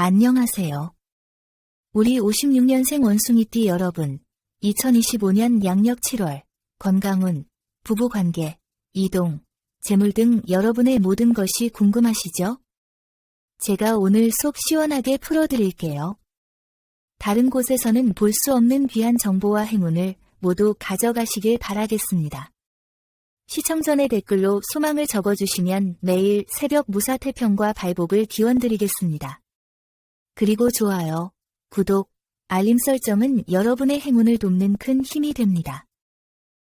안녕하세요. 우리 56년생 원숭이띠 여러분, 2025년 양력 7월, 건강운, 부부관계, 이동, 재물 등 여러분의 모든 것이 궁금하시죠? 제가 오늘 속 시원하게 풀어드릴게요. 다른 곳에서는 볼 수 없는 귀한 정보와 행운을 모두 가져가시길 바라겠습니다. 시청 전에 댓글로 소망을 적어주시면 매일 새벽 무사태평과 발복을 기원드리겠습니다. 그리고 좋아요, 구독, 알림 설정은 여러분의 행운을 돕는 큰 힘이 됩니다.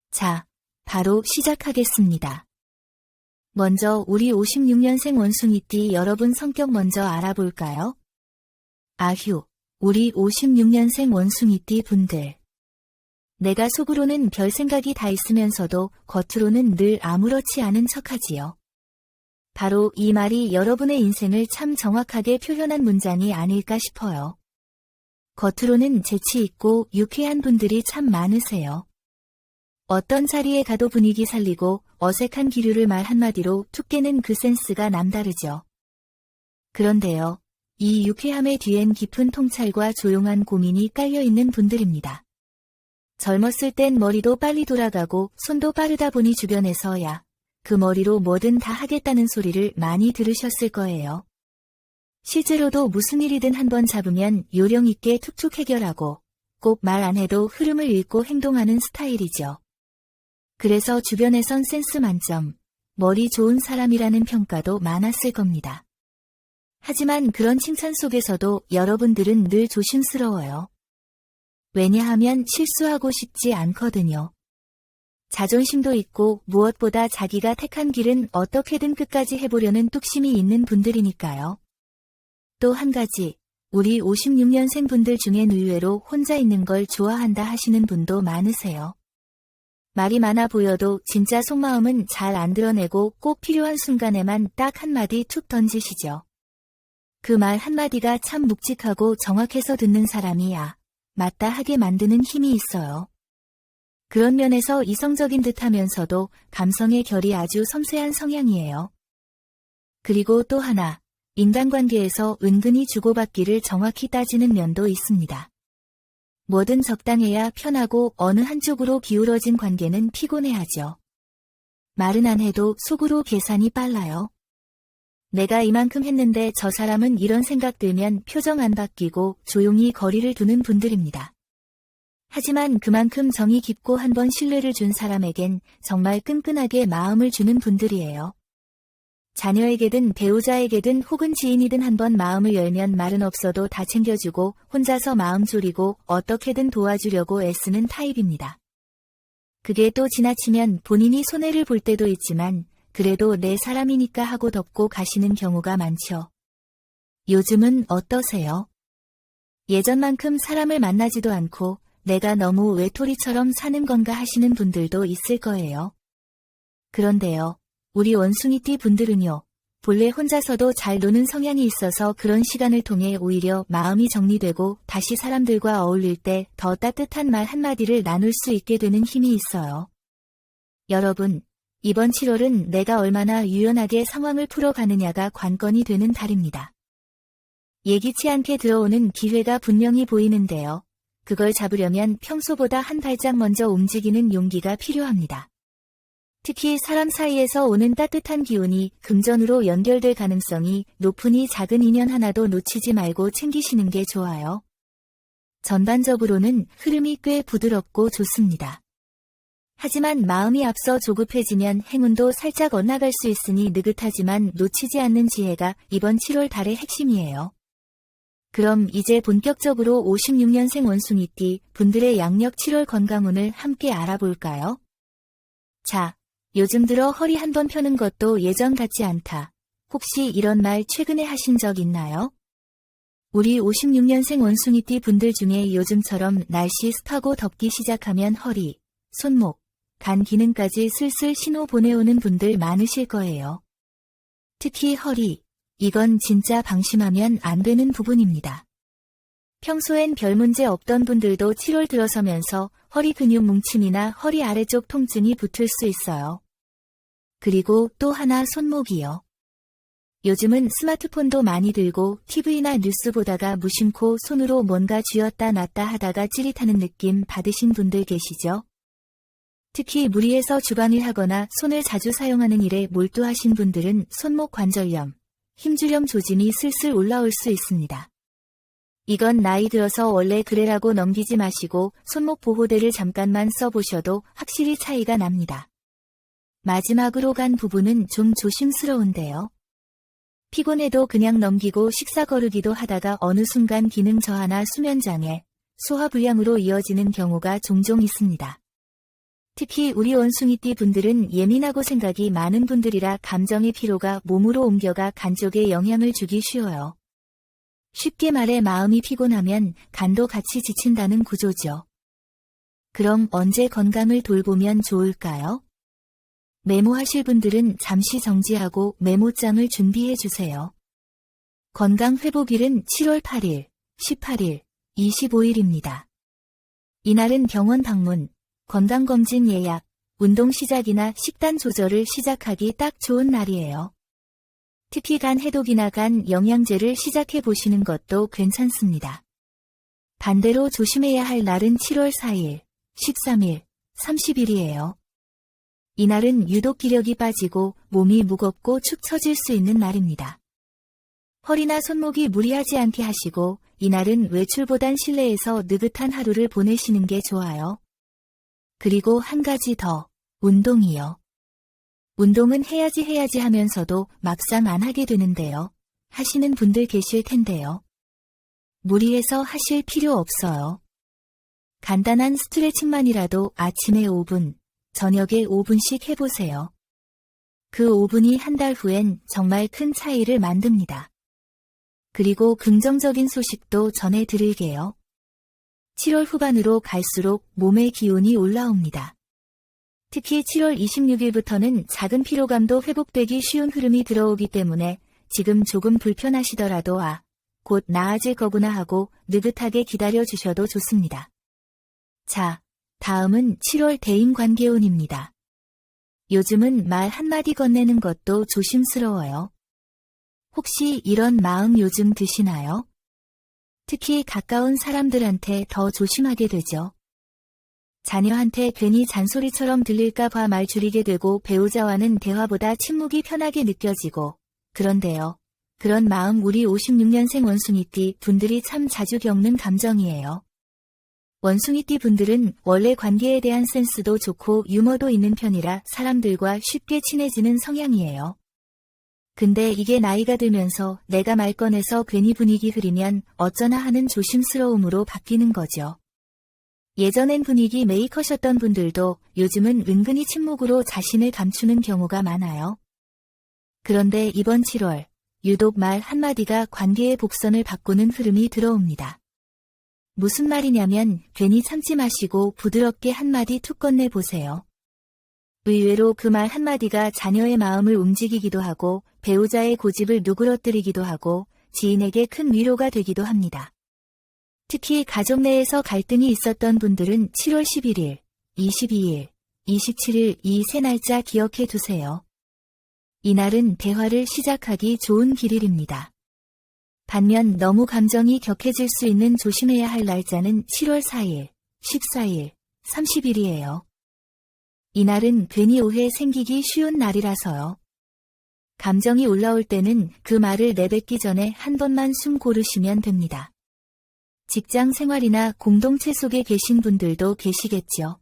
자, 바로 시작하겠습니다. 먼저 우리 56년생 원숭이띠 여러분 성격 먼저 알아볼까요? 아휴, 우리 56년생 원숭이띠 분들. 내가 속으로는 별 생각이 다 있으면서도 겉으로는 늘 아무렇지 않은 척하지요. 바로 이 말이 여러분의 인생을 참 정확하게 표현한 문장이 아닐까 싶어요. 겉으로는 재치 있고 유쾌한 분들이 참 많으세요. 어떤 자리에 가도 분위기 살리고 어색한 기류를 말 한마디로 툭 깨는 그 센스가 남다르죠. 그런데요, 이 유쾌함의 뒤엔 깊은 통찰과 조용한 고민이 깔려있는 분들입니다. 젊었을 땐 머리도 빨리 돌아가고 손도 빠르다 보니 주변에서 야, 그 머리로 뭐든 다 하겠다는 소리를 많이 들으셨을 거예요. 실제로도 무슨 일이든 한번 잡으면 요령 있게 툭툭 해결하고 꼭 말 안 해도 흐름을 읽고 행동하는 스타일이죠. 그래서 주변에선 센스 만점, 머리 좋은 사람이라는 평가도 많았을 겁니다. 하지만 그런 칭찬 속에서도 여러분들은 늘 조심스러워요. 왜냐하면 실수하고 싶지 않거든요. 자존심도 있고 무엇보다 자기가 택한 길은 어떻게든 끝까지 해보려는 뚝심이 있는 분들이니까요. 또 한 가지, 우리 56년생 분들 중엔 의외로 혼자 있는 걸 좋아한다 하시는 분도 많으세요. 말이 많아 보여도 진짜 속마음은 잘 안 드러내고 꼭 필요한 순간에만 딱 한마디 툭 던지시죠. 그 말 한마디가 참 묵직하고 정확해서 듣는 사람이 맞다 하게 만드는 힘이 있어요. 그런 면에서 이성적인 듯 하면서도 감성의 결이 아주 섬세한 성향이에요. 그리고 또 하나, 인간관계에서 은근히 주고받기를 정확히 따지는 면도 있습니다. 뭐든 적당해야 편하고 어느 한쪽으로 기울어진 관계는 피곤해하죠. 말은 안 해도 속으로 계산이 빨라요. 내가 이만큼 했는데 저 사람은 이런 생각 들면 표정 안 바뀌고 조용히 거리를 두는 분들입니다. 하지만 그만큼 정이 깊고 한번 신뢰를 준 사람에겐 정말 끈끈하게 마음을 주는 분들이에요. 자녀에게든 배우자에게든 혹은 지인이든 한번 마음을 열면 말은 없어도 다 챙겨주고 혼자서 마음 졸이고 어떻게든 도와주려고 애쓰는 타입입니다. 그게 또 지나치면 본인이 손해를 볼 때도 있지만 그래도 내 사람이니까 하고 덮고 가시는 경우가 많죠. 요즘은 어떠세요? 예전만큼 사람을 만나지도 않고 내가 너무 외톨이처럼 사는 건가 하시는 분들도 있을 거예요. 그런데요, 우리 원숭이띠 분들은요, 본래 혼자서도 잘 노는 성향이 있어서 그런 시간을 통해 오히려 마음이 정리되고 다시 사람들과 어울릴 때 더 따뜻한 말 한마디를 나눌 수 있게 되는 힘이 있어요. 여러분, 이번 7월은 내가 얼마나 유연하게 상황을 풀어가느냐가 관건이 되는 달입니다. 예기치 않게 들어오는 기회가 분명히 보이는데요. 그걸 잡으려면 평소보다 한 발짝 먼저 움직이는 용기가 필요합니다. 특히 사람 사이에서 오는 따뜻한 기운이 금전으로 연결될 가능성이 높으니 작은 인연 하나도 놓치지 말고 챙기시는 게 좋아요. 전반적으로는 흐름이 꽤 부드럽고 좋습니다. 하지만 마음이 앞서 조급해지면 행운도 살짝 엇나갈 수 있으니 느긋하지만 놓치지 않는 지혜가 이번 7월 달의 핵심이에요. 그럼 이제 본격적으로 56년생 원숭이띠 분들의 양력 7월 건강운을 함께 알아볼까요? 자, 요즘 들어 허리 한번 펴는 것도 예전 같지 않다. 혹시 이런 말 최근에 하신 적 있나요? 우리 56년생 원숭이띠 분들 중에 요즘처럼 날씨 습하고 덥기 시작하면 허리, 손목, 간 기능까지 슬슬 신호 보내오는 분들 많으실 거예요. 특히 허리, 이건 진짜 방심하면 안 되는 부분입니다. 평소엔 별 문제 없던 분들도 7월 들어서면서 허리 근육 뭉침이나 허리 아래쪽 통증이 붙을 수 있어요. 그리고 또 하나 손목이요. 요즘은 스마트폰도 많이 들고 TV나 뉴스 보다가 무심코 손으로 뭔가 쥐었다 놨다 하다가 찌릿하는 느낌 받으신 분들 계시죠? 특히 무리해서 주방일 하거나 손을 자주 사용하는 일에 몰두하신 분들은 손목 관절염, 힘줄염 조짐이 슬슬 올라올 수 있습니다. 이건 나이 들어서 원래 그래라고 넘기지 마시고 손목 보호대를 잠깐만 써보셔도 확실히 차이가 납니다. 마지막으로 간 부분은 좀 조심스러운데요. 피곤해도 그냥 넘기고 식사 거르기도 하다가 어느 순간 기능 저하나 수면장애, 소화불량으로 이어지는 경우가 종종 있습니다. 특히 우리 원숭이띠 분들은 예민하고 생각이 많은 분들이라 감정의 피로가 몸으로 옮겨가 간 쪽에 영향을 주기 쉬워요. 쉽게 말해 마음이 피곤하면 간도 같이 지친다는 구조죠. 그럼 언제 건강을 돌보면 좋을까요? 메모하실 분들은 잠시 정지하고 메모장을 준비해 주세요. 건강회복일은 7월 8일, 18일, 25일입니다. 이날은 병원 방문, 건강검진 예약, 운동 시작이나 식단 조절을 시작하기 딱 좋은 날이에요. 특히 간 해독이나 간 영양제를 시작해 보시는 것도 괜찮습니다. 반대로 조심해야 할 날은 7월 4일, 13일, 30일이에요. 이날은 유독 기력이 빠지고 몸이 무겁고 축 처질 수 있는 날입니다. 허리나 손목이 무리하지 않게 하시고 이날은 외출보단 실내에서 느긋한 하루를 보내시는 게 좋아요. 그리고 한 가지 더, 운동이요. 운동은 해야지 하면서도 막상 안 하게 되는데요. 하시는 분들 계실 텐데요. 무리해서 하실 필요 없어요. 간단한 스트레칭만이라도 아침에 5분, 저녁에 5분씩 해보세요. 그 5분이 한 달 후엔 정말 큰 차이를 만듭니다. 그리고 긍정적인 소식도 전해드릴게요. 7월 후반으로 갈수록 몸의 기운이 올라옵니다. 특히 7월 26일부터는 작은 피로감도 회복되기 쉬운 흐름이 들어오기 때문에 지금 조금 불편하시더라도 곧 나아질 거구나 하고 느긋하게 기다려주셔도 좋습니다. 자, 다음은 7월 대인관계운입니다. 요즘은 말 한마디 건네는 것도 조심스러워요. 혹시 이런 마음 요즘 드시나요? 특히 가까운 사람들한테 더 조심하게 되죠. 자녀한테 괜히 잔소리처럼 들릴까 봐 말 줄이게 되고 배우자와는 대화보다 침묵이 편하게 느껴지고 그런데요. 그런 마음 우리 56년생 원숭이띠 분들이 참 자주 겪는 감정이에요. 원숭이띠 분들은 원래 관계에 대한 센스도 좋고 유머도 있는 편이라 사람들과 쉽게 친해지는 성향이에요. 근데 이게 나이가 들면서 내가 말 꺼내서 괜히 분위기 흐리면 어쩌나 하는 조심스러움으로 바뀌는 거죠. 예전엔 분위기 메이커셨던 분들도 요즘은 은근히 침묵으로 자신을 감추는 경우가 많아요. 그런데 이번 7월, 유독 말 한마디가 관계의 복선을 바꾸는 흐름이 들어옵니다. 무슨 말이냐면 괜히 참지 마시고 부드럽게 한마디 툭 건네보세요. 의외로 그 말 한마디가 자녀의 마음을 움직이기도 하고 배우자의 고집을 누그러뜨리기도 하고 지인에게 큰 위로가 되기도 합니다. 특히 가족 내에서 갈등이 있었던 분들은 7월 11일, 22일, 27일 이 세 날짜 기억해 두세요. 이날은 대화를 시작하기 좋은 길일입니다. 반면 너무 감정이 격해질 수 있는 조심해야 할 날짜는 7월 4일, 14일, 30일이에요. 이날은 괜히 오해 생기기 쉬운 날이라서요. 감정이 올라올 때는 그 말을 내뱉기 전에 한 번만 숨 고르시면 됩니다. 직장 생활이나 공동체 속에 계신 분들도 계시겠죠.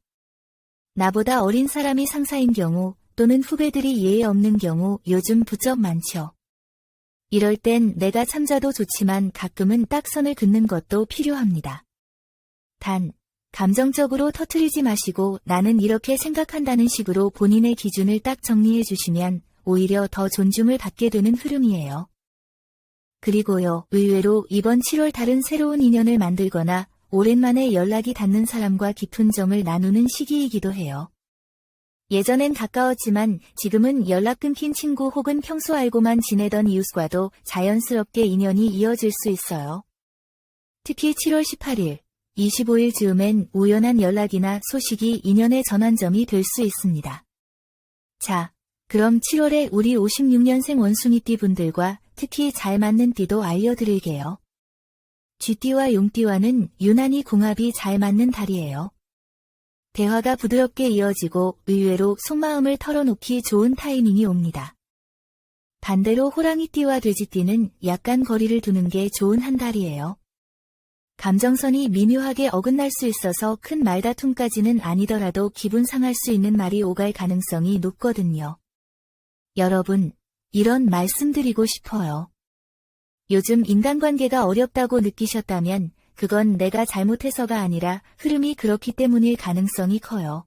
나보다 어린 사람이 상사인 경우 또는 후배들이 예의 없는 경우 요즘 부쩍 많죠. 이럴 땐 내가 참자도 좋지만 가끔은 딱 선을 긋는 것도 필요합니다. 단, 감정적으로 터트리지 마시고 나는 이렇게 생각한다는 식으로 본인의 기준을 딱 정리해 주시면 오히려 더 존중을 받게 되는 흐름이에요. 그리고요, 의외로 이번 7월 달은 새로운 인연을 만들거나 오랜만에 연락이 닿는 사람과 깊은 정을 나누는 시기이기도 해요. 예전엔 가까웠지만 지금은 연락 끊긴 친구 혹은 평소 알고만 지내던 이웃과도 자연스럽게 인연이 이어질 수 있어요. 특히 7월 18일, 25일 즈음엔 우연한 연락이나 소식이 인연의 전환점이 될 수 있습니다. 자, 그럼 7월에 우리 56년생 원숭이띠 분들과 특히 잘 맞는 띠도 알려드릴게요. 쥐띠와 용띠와는 유난히 궁합이 잘 맞는 달이에요. 대화가 부드럽게 이어지고 의외로 속마음을 털어놓기 좋은 타이밍이 옵니다. 반대로 호랑이띠와 돼지띠는 약간 거리를 두는 게 좋은 한 달이에요. 감정선이 미묘하게 어긋날 수 있어서 큰 말다툼까지는 아니더라도 기분 상할 수 있는 말이 오갈 가능성이 높거든요. 여러분, 이런 말씀드리고 싶어요. 요즘 인간관계가 어렵다고 느끼셨다면 그건 내가 잘못해서가 아니라 흐름이 그렇기 때문일 가능성이 커요.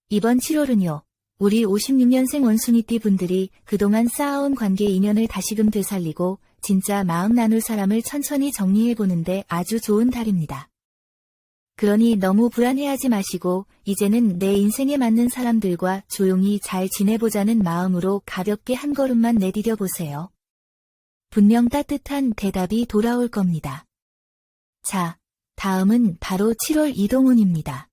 이번 7월은요. 우리 56년생 원숭이띠 분들이 그동안 쌓아온 관계 인연을 다시금 되살리고 진짜 마음 나눌 사람을 천천히 정리해보는데 아주 좋은 달입니다. 그러니 너무 불안해하지 마시고 이제는 내 인생에 맞는 사람들과 조용히 잘 지내보자는 마음으로 가볍게 한 걸음만 내디뎌 보세요. 분명 따뜻한 대답이 돌아올 겁니다. 자, 다음은 바로 7월 이동운입니다.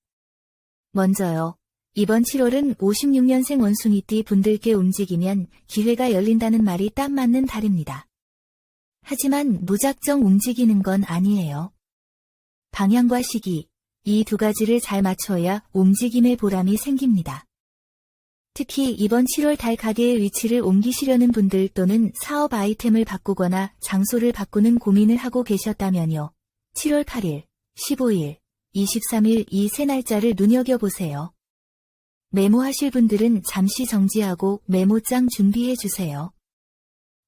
먼저요. 이번 7월은 56년생 원숭이띠 분들께 움직이면 기회가 열린다는 말이 딱 맞는 달입니다. 하지만 무작정 움직이는 건 아니에요. 방향과 시기, 이 두 가지를 잘 맞춰야 움직임의 보람이 생깁니다. 특히 이번 7월 달 가게의 위치를 옮기시려는 분들 또는 사업 아이템을 바꾸거나 장소를 바꾸는 고민을 하고 계셨다면요. 7월 8일, 15일, 23일 이 세 날짜를 눈여겨보세요. 메모하실 분들은 잠시 정지하고 메모장 준비해주세요.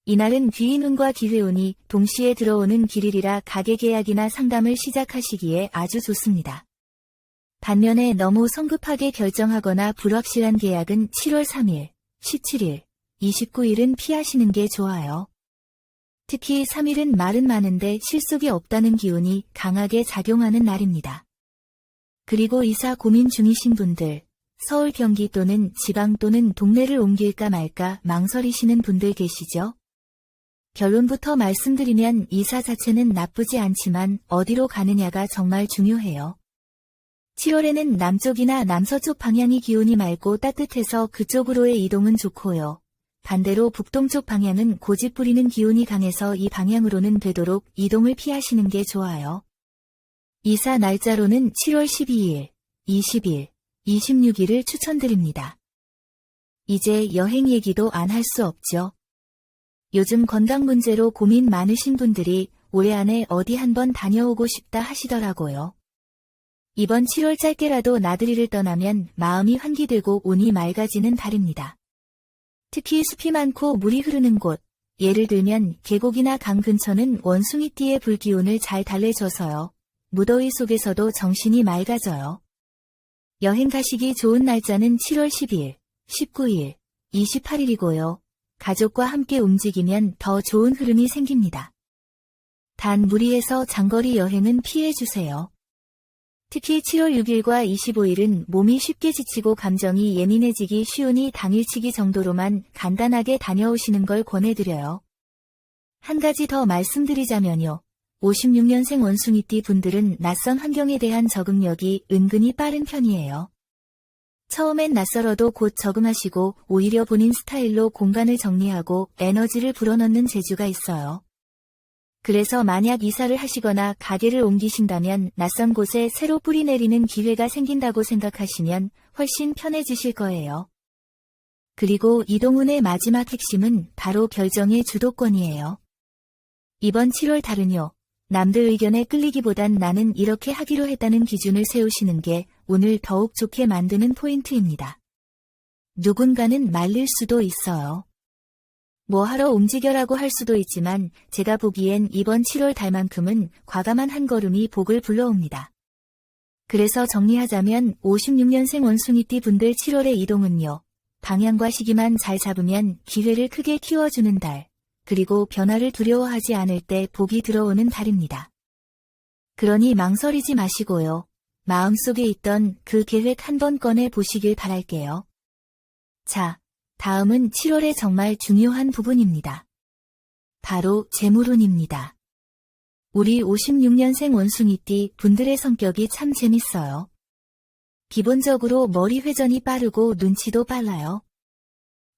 이날은 귀인운과 기회운이 동시에 들어오는 길일이라 가게 계약이나 상담을 시작하시기에 아주 좋습니다. 반면에 너무 성급하게 결정하거나 불확실한 계약은 7월 3일, 17일, 29일은 피하시는 게 좋아요. 특히 3일은 말은 많은데 실속이 없다는 기운이 강하게 작용하는 날입니다. 그리고 이사 고민 중이신 분들, 서울 경기 또는 지방 또는 동네를 옮길까 말까 망설이시는 분들 계시죠? 결론부터 말씀드리면 이사 자체는 나쁘지 않지만 어디로 가느냐가 정말 중요해요. 7월에는 남쪽이나 남서쪽 방향이 기온이 맑고 따뜻해서 그쪽으로의 이동은 좋고요. 반대로 북동쪽 방향은 고집 부리는 기온이 강해서 이 방향으로는 되도록 이동을 피하시는 게 좋아요. 이사 날짜로는 7월 12일, 20일, 26일을 추천드립니다. 이제 여행 얘기도 안 할 수 없죠. 요즘 건강 문제로 고민 많으신 분들이 올해 안에 어디 한번 다녀오고 싶다 하시더라고요. 이번 7월 짧게라도 나들이를 떠나면 마음이 환기되고 운이 맑아지는 달입니다. 특히 숲이 많고 물이 흐르는 곳, 예를 들면 계곡이나 강 근처는 원숭이띠의 불기운을 잘 달래줘서요. 무더위 속에서도 정신이 맑아져요. 여행 가시기 좋은 날짜는 7월 10일, 19일, 28일이고요. 가족과 함께 움직이면 더 좋은 흐름이 생깁니다. 단 무리해서 장거리 여행은 피해주세요. 특히 7월 6일과 25일은 몸이 쉽게 지치고 감정이 예민해지기 쉬우니 당일치기 정도로만 간단하게 다녀오시는 걸 권해드려요. 한 가지 더 말씀드리자면요. 56년생 원숭이띠 분들은 낯선 환경에 대한 적응력이 은근히 빠른 편이에요. 처음엔 낯설어도 곧 적응하시고 오히려 본인 스타일로 공간을 정리하고 에너지를 불어넣는 재주가 있어요. 그래서 만약 이사를 하시거나 가게를 옮기신다면 낯선 곳에 새로 뿌리 내리는 기회가 생긴다고 생각하시면 훨씬 편해지실 거예요. 그리고 이동운의 마지막 핵심은 바로 결정의 주도권이에요. 이번 7월 달은요. 남들 의견에 끌리기보단 나는 이렇게 하기로 했다는 기준을 세우시는 게 운을 더욱 좋게 만드는 포인트입니다. 누군가는 말릴 수도 있어요. 뭐 하러 움직여라고 할 수도 있지만 제가 보기엔 이번 7월 달만큼은 과감한 한 걸음이 복을 불러옵니다. 그래서 정리하자면 56년생 원숭이띠 분들 7월의 이동은요. 방향과 시기만 잘 잡으면 기회를 크게 키워주는 달, 그리고 변화를 두려워하지 않을 때 복이 들어오는 달입니다. 그러니 망설이지 마시고요. 마음속에 있던 그 계획 한번 꺼내 보시길 바랄게요. 자, 다음은 7월의 정말 중요한 부분입니다. 바로 재물운입니다. 우리 56년생 원숭이띠 분들의 성격이 참 재밌어요. 기본적으로 머리 회전이 빠르고 눈치도 빨라요.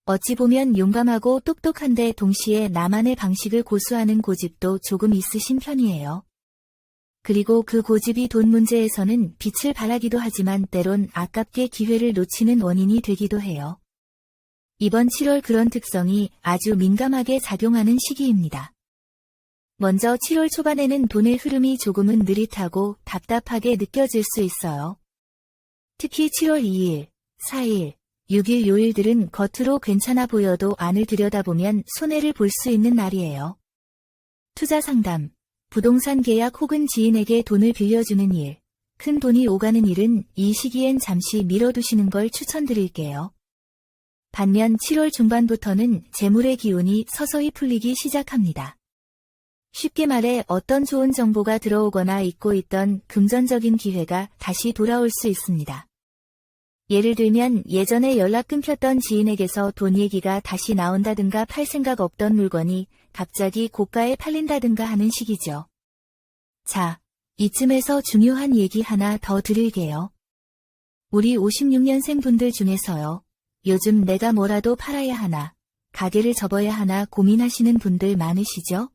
어찌 보면 용감하고 똑똑한데 동시에 나만의 방식을 고수하는 고집도 조금 있으신 편이에요. 그리고 그 고집이 돈 문제에서는 빛을 발하기도 하지만 때론 아깝게 기회를 놓치는 원인이 되기도 해요. 이번 7월 그런 특성이 아주 민감하게 작용하는 시기입니다. 먼저 7월 초반에는 돈의 흐름이 조금은 느릿하고 답답하게 느껴질 수 있어요. 특히 7월 2일, 4일, 6일 요일들은 겉으로 괜찮아 보여도 안을 들여다보면 손해를 볼 수 있는 날이에요. 투자 상담, 부동산 계약 혹은 지인에게 돈을 빌려주는 일, 큰 돈이 오가는 일은 이 시기엔 잠시 미뤄두시는 걸 추천드릴게요. 반면 7월 중반부터는 재물의 기운이 서서히 풀리기 시작합니다. 쉽게 말해 어떤 좋은 정보가 들어오거나 잊고 있던 금전적인 기회가 다시 돌아올 수 있습니다. 예를 들면 예전에 연락 끊겼던 지인에게서 돈 얘기가 다시 나온다든가 팔 생각 없던 물건이 갑자기 고가에 팔린다든가 하는 시기죠. 자, 이쯤에서 중요한 얘기 하나 더 드릴게요. 우리 56년생 분들 중에서요. 요즘 내가 뭐라도 팔아야 하나, 가게를 접어야 하나 고민하시는 분들 많으시죠?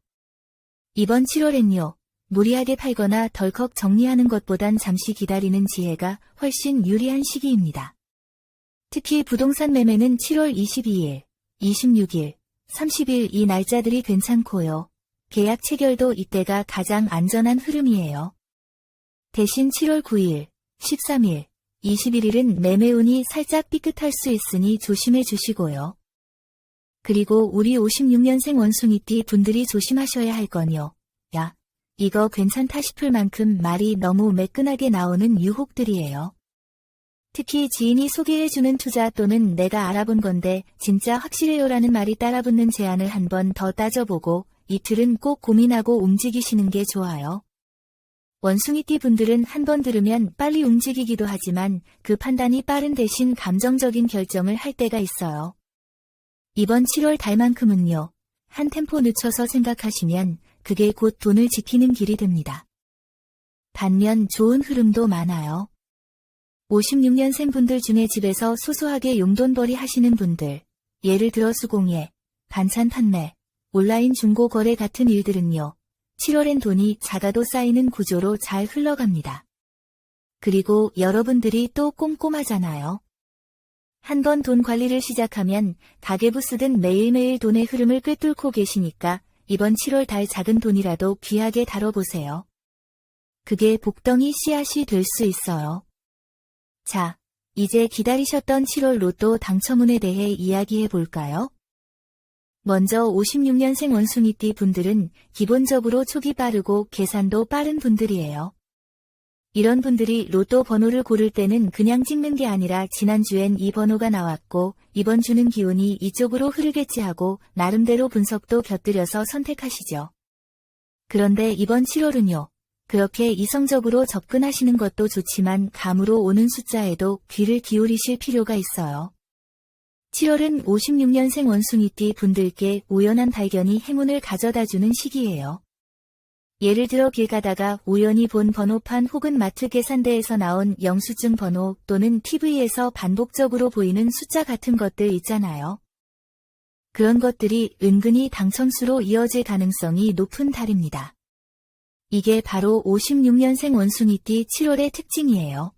이번 7월엔요. 무리하게 팔거나 덜컥 정리하는 것보단 잠시 기다리는 지혜가 훨씬 유리한 시기입니다. 특히 부동산 매매는 7월 22일, 26일, 30일 이 날짜들이 괜찮고요. 계약 체결도 이때가 가장 안전한 흐름이에요. 대신 7월 9일, 13일, 21일은 매매운이 살짝 삐끗할 수 있으니 조심해 주시고요. 그리고 우리 56년생 원숭이띠 분들이 조심하셔야 할 건요. 야, 이거 괜찮다 싶을 만큼 말이 너무 매끈하게 나오는 유혹들이에요. 특히 지인이 소개해주는 투자 또는 내가 알아본 건데 진짜 확실해요라는 말이 따라붙는 제안을 한 번 더 따져보고 이틀은 꼭 고민하고 움직이시는 게 좋아요. 원숭이띠 분들은 한 번 들으면 빨리 움직이기도 하지만 그 판단이 빠른 대신 감정적인 결정을 할 때가 있어요. 이번 7월 달만큼은요. 한 템포 늦춰서 생각하시면 그게 곧 돈을 지키는 길이 됩니다. 반면 좋은 흐름도 많아요. 56년생 분들 중에 집에서 소소하게 용돈벌이 하시는 분들, 예를 들어 수공예, 반찬 판매, 온라인 중고 거래 같은 일들은요. 7월엔 돈이 작아도 쌓이는 구조로 잘 흘러갑니다. 그리고 여러분들이 또 꼼꼼하잖아요. 한번 돈 관리를 시작하면 가계부 쓰든 매일매일 돈의 흐름을 꿰뚫고 계시니까 이번 7월 달 작은 돈이라도 귀하게 다뤄보세요. 그게 복덩이 씨앗이 될 수 있어요. 자, 이제 기다리셨던 7월 로또 당첨운에 대해 이야기해 볼까요? 먼저 56년생 원숭이띠 분들은 기본적으로 촉이 빠르고 계산도 빠른 분들이에요. 이런 분들이 로또 번호를 고를 때는 그냥 찍는 게 아니라 지난주엔 이 번호가 나왔고 이번 주는 기운이 이쪽으로 흐르겠지 하고 나름대로 분석도 곁들여서 선택하시죠. 그런데 이번 7월은요. 그렇게 이성적으로 접근하시는 것도 좋지만 감으로 오는 숫자에도 귀를 기울이실 필요가 있어요. 7월은 56년생 원숭이띠 분들께 우연한 발견이 행운을 가져다주는 시기예요. 예를 들어 길 가다가 우연히 본 번호판 혹은 마트 계산대에서 나온 영수증 번호 또는 TV에서 반복적으로 보이는 숫자 같은 것들 있잖아요. 그런 것들이 은근히 당첨수로 이어질 가능성이 높은 달입니다. 이게 바로 56년생 원숭이띠 7월의 특징이에요.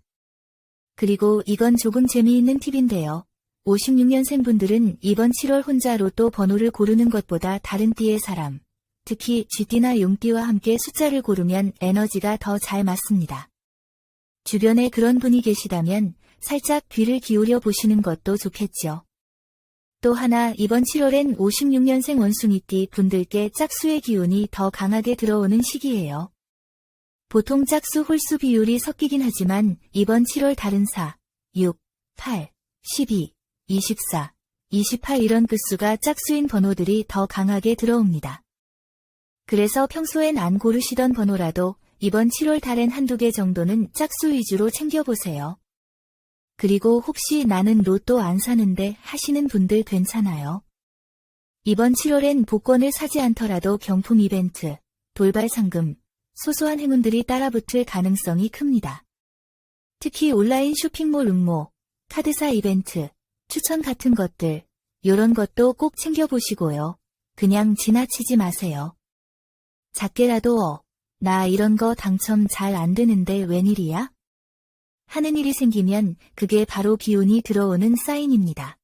그리고 이건 조금 재미있는 팁인데요. 56년생 분들은 이번 7월 혼자 로또 번호를 고르는 것보다 다른 띠의 사람, 특히 쥐띠나 용띠와 함께 숫자를 고르면 에너지가 더 잘 맞습니다. 주변에 그런 분이 계시다면 살짝 귀를 기울여 보시는 것도 좋겠죠. 또 하나 이번 7월엔 56년생 원숭이띠 분들께 짝수의 기운이 더 강하게 들어오는 시기예요. 보통 짝수 홀수 비율이 섞이긴 하지만 이번 7월 달은 4, 6, 8, 12, 24, 28 이런 끝수가 짝수인 번호들이 더 강하게 들어옵니다. 그래서 평소엔 안 고르시던 번호라도 이번 7월 달엔 한두 개 정도는 짝수 위주로 챙겨보세요. 그리고 혹시 나는 로또 안 사는데 하시는 분들 괜찮아요. 이번 7월엔 복권을 사지 않더라도 경품 이벤트, 돌발 상금, 소소한 행운들이 따라붙을 가능성이 큽니다. 특히 온라인 쇼핑몰 응모, 카드사 이벤트, 추천 같은 것들, 요런 것도 꼭 챙겨보시고요. 그냥 지나치지 마세요. 작게라도 나 이런 거 당첨 잘 안 되는데 웬일이야? 하는 일이 생기면 그게 바로 기운이 들어오는 사인입니다.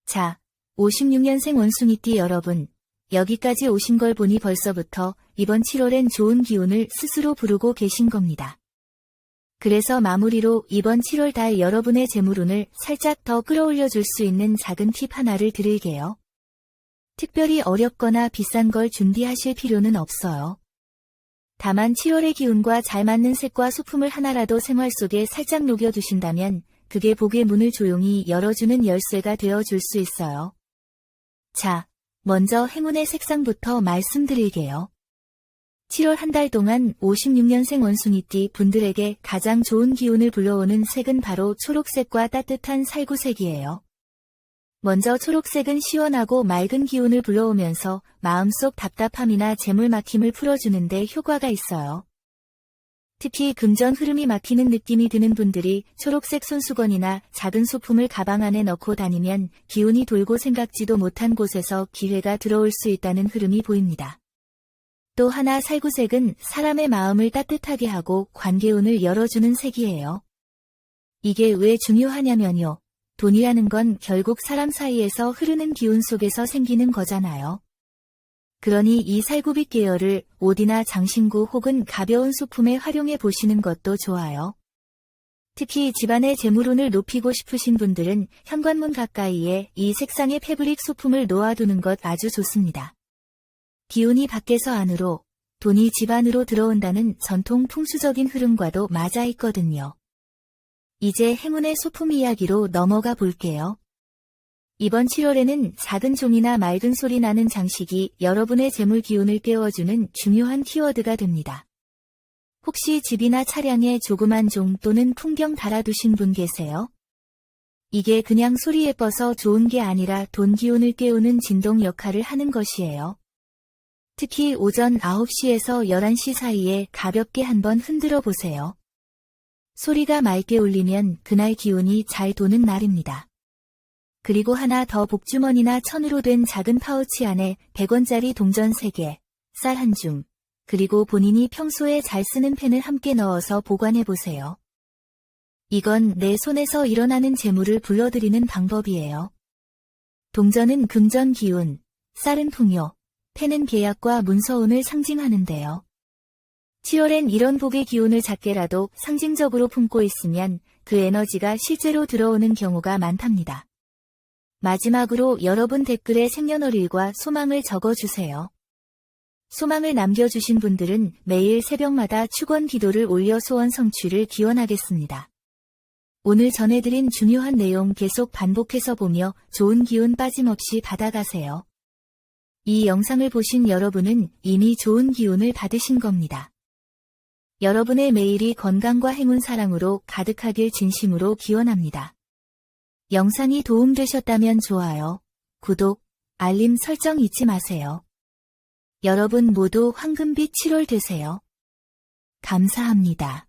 자, 56년생 원숭이띠 여러분, 여기까지 오신 걸 보니 벌써부터 이번 7월엔 좋은 기운을 스스로 부르고 계신 겁니다. 그래서 마무리로 이번 7월 달 여러분의 재물운을 살짝 더 끌어올려 줄 수 있는 작은 팁 하나를 드릴게요. 특별히 어렵거나 비싼 걸 준비하실 필요는 없어요. 다만 7월의 기운과 잘 맞는 색과 소품을 하나라도 생활 속에 살짝 녹여두신다면 그게 복의 문을 조용히 열어주는 열쇠가 되어줄 수 있어요. 자, 먼저 행운의 색상부터 말씀드릴게요. 7월 한 달 동안 56년생 원숭이띠 분들에게 가장 좋은 기운을 불러오는 색은 바로 초록색과 따뜻한 살구색이에요. 먼저 초록색은 시원하고 맑은 기운을 불러오면서 마음속 답답함이나 재물 막힘을 풀어주는데 효과가 있어요. 특히 금전 흐름이 막히는 느낌이 드는 분들이 초록색 손수건이나 작은 소품을 가방 안에 넣고 다니면 기운이 돌고 생각지도 못한 곳에서 기회가 들어올 수 있다는 흐름이 보입니다. 또 하나 살구색은 사람의 마음을 따뜻하게 하고 관계운을 열어주는 색이에요. 이게 왜 중요하냐면요. 돈이라는 건 결국 사람 사이에서 흐르는 기운 속에서 생기는 거잖아요. 그러니 이 살구빛 계열을 옷이나 장신구 혹은 가벼운 소품에 활용해 보시는 것도 좋아요. 특히 집안의 재물운을 높이고 싶으신 분들은 현관문 가까이에 이 색상의 패브릭 소품을 놓아두는 것 아주 좋습니다. 기운이 밖에서 안으로, 돈이 집 안으로 들어온다는 전통 풍수적인 흐름과도 맞아 있거든요. 이제 행운의 소품 이야기로 넘어가 볼게요. 이번 7월에는 작은 종이나 맑은 소리 나는 장식이 여러분의 재물 기운을 깨워주는 중요한 키워드가 됩니다. 혹시 집이나 차량에 조그만 종 또는 풍경 달아두신 분 계세요? 이게 그냥 소리 예뻐서 좋은 게 아니라 돈 기운을 깨우는 진동 역할을 하는 것이에요. 특히 오전 9시에서 11시 사이에 가볍게 한번 흔들어 보세요. 소리가 맑게 울리면 그날 기운이 잘 도는 날입니다. 그리고 하나 더 복주머니나 천으로 된 작은 파우치 안에 100원짜리 동전 3개, 쌀 1줌, 그리고 본인이 평소에 잘 쓰는 펜을 함께 넣어서 보관해 보세요. 이건 내 손에서 일어나는 재물을 불러들이는 방법이에요. 동전은 금전 기운, 쌀은 풍요, 펜은 계약과 문서운을 상징하는데요. 7월엔 이런 복의 기운을 작게라도 상징적으로 품고 있으면 그 에너지가 실제로 들어오는 경우가 많답니다. 마지막으로 여러분 댓글에 생년월일과 소망을 적어주세요. 소망을 남겨주신 분들은 매일 새벽마다 축원 기도를 올려 소원 성취를 기원하겠습니다. 오늘 전해드린 중요한 내용 계속 반복해서 보며 좋은 기운 빠짐없이 받아가세요. 이 영상을 보신 여러분은 이미 좋은 기운을 받으신 겁니다. 여러분의 매일이 건강과 행운 사랑으로 가득하길 진심으로 기원합니다. 영상이 도움되셨다면 좋아요, 구독, 알림 설정 잊지 마세요. 여러분 모두 황금빛 7월 되세요. 감사합니다.